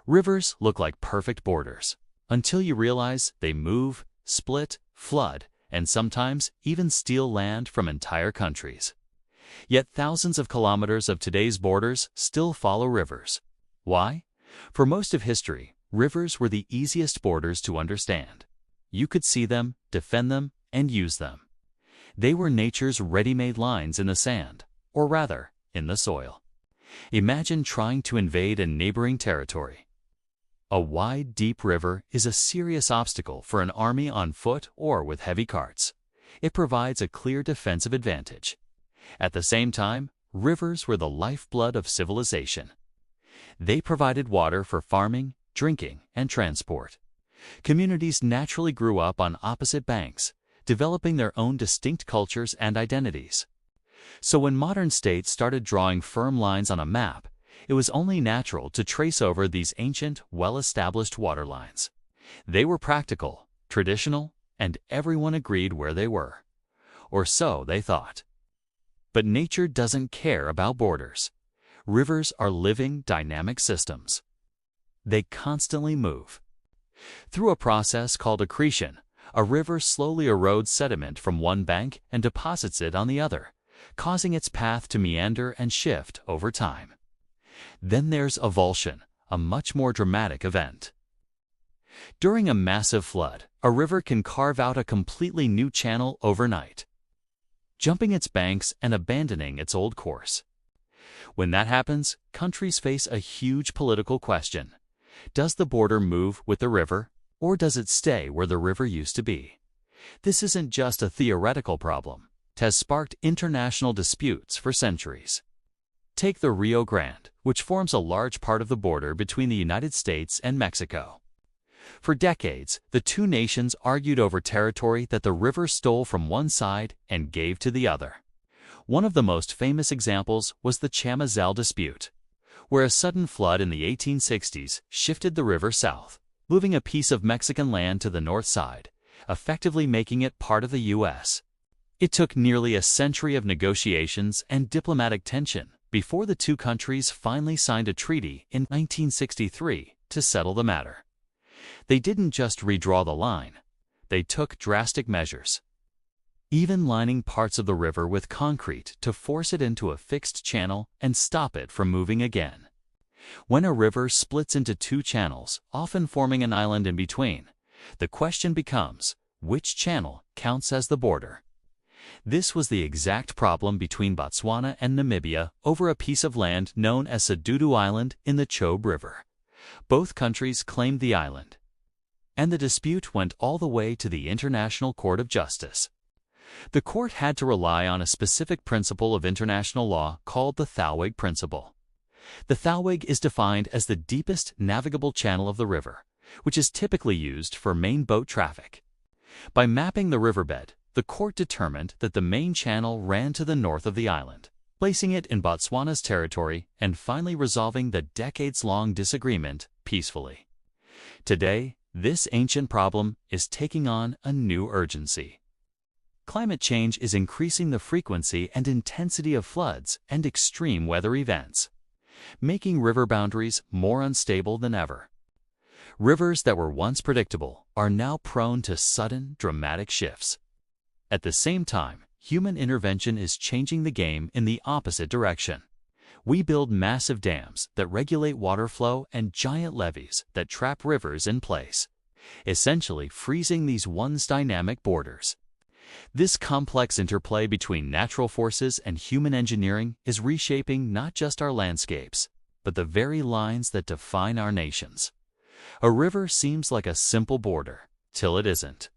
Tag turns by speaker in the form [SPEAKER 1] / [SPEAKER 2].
[SPEAKER 1] Rivers look like perfect borders, until you realize they move, split, flood, and sometimes even steal land from entire countries. Yet thousands of kilometers of today's borders still follow rivers. Why? For most of history, rivers were the easiest borders to understand. You could see them, defend them, and use them. They were nature's ready-made lines in the sand, or rather, in the soil. Imagine trying to invade a neighboring territory. A wide, deep river is a serious obstacle for an army on foot or with heavy carts. It provides a clear defensive advantage. At the same time, rivers were the lifeblood of civilization. They provided water for farming, drinking, and transport. Communities naturally grew up on opposite banks, developing their own distinct cultures and identities. So when modern states started drawing firm lines on a map, it was only natural to trace over these ancient, well-established water lines. They were practical, traditional, and everyone agreed where they were. Or so they thought. But nature doesn't care about borders. Rivers are living, dynamic systems. They constantly move. Through a process called accretion, a river slowly erodes sediment from one bank and deposits it on the other, causing its path to meander and shift over time. Then there's avulsion, a much more dramatic event. During a massive flood, a river can carve out a completely new channel overnight, jumping its banks and abandoning its old course. When that happens, countries face a huge political question. Does the border move with the river, or does it stay where the river used to be? This isn't just a theoretical problem. It has sparked international disputes for centuries. Take the Rio Grande, which forms a large part of the border between the United States and Mexico. For decades, the two nations argued over territory that the river stole from one side and gave to the other. One of the most famous examples was the Chamizal dispute, where a sudden flood in the 1860s shifted the river south, moving a piece of Mexican land to the north side, effectively making it part of the U.S. It took nearly a century of negotiations and diplomatic tension before the two countries finally signed a treaty in 1963 to settle the matter. They didn't just redraw the line, they took drastic measures, even lining parts of the river with concrete to force it into a fixed channel and stop it from moving again. When a river splits into two channels, often forming an island in between, the question becomes, which channel counts as the border? This was the exact problem between Botswana and Namibia over a piece of land known as Sedudu Island in the Chobe River. Both countries claimed the island, and the dispute went all the way to the International Court of Justice. The court had to rely on a specific principle of international law called the Thalweg Principle. The Thalweg is defined as the deepest navigable channel of the river, which is typically used for main boat traffic. By mapping the riverbed, the court determined that the main channel ran to the north of the island, placing it in Botswana's territory and finally resolving the decades-long disagreement peacefully. Today, this ancient problem is taking on a new urgency. Climate change is increasing the frequency and intensity of floods and extreme weather events, making river boundaries more unstable than ever. Rivers that were once predictable are now prone to sudden, dramatic shifts. At the same time, human intervention is changing the game in the opposite direction. We build massive dams that regulate water flow and giant levees that trap rivers in place, essentially freezing these once dynamic borders. This complex interplay between natural forces and human engineering is reshaping not just our landscapes, but the very lines that define our nations. A river seems like a simple border, till it isn't.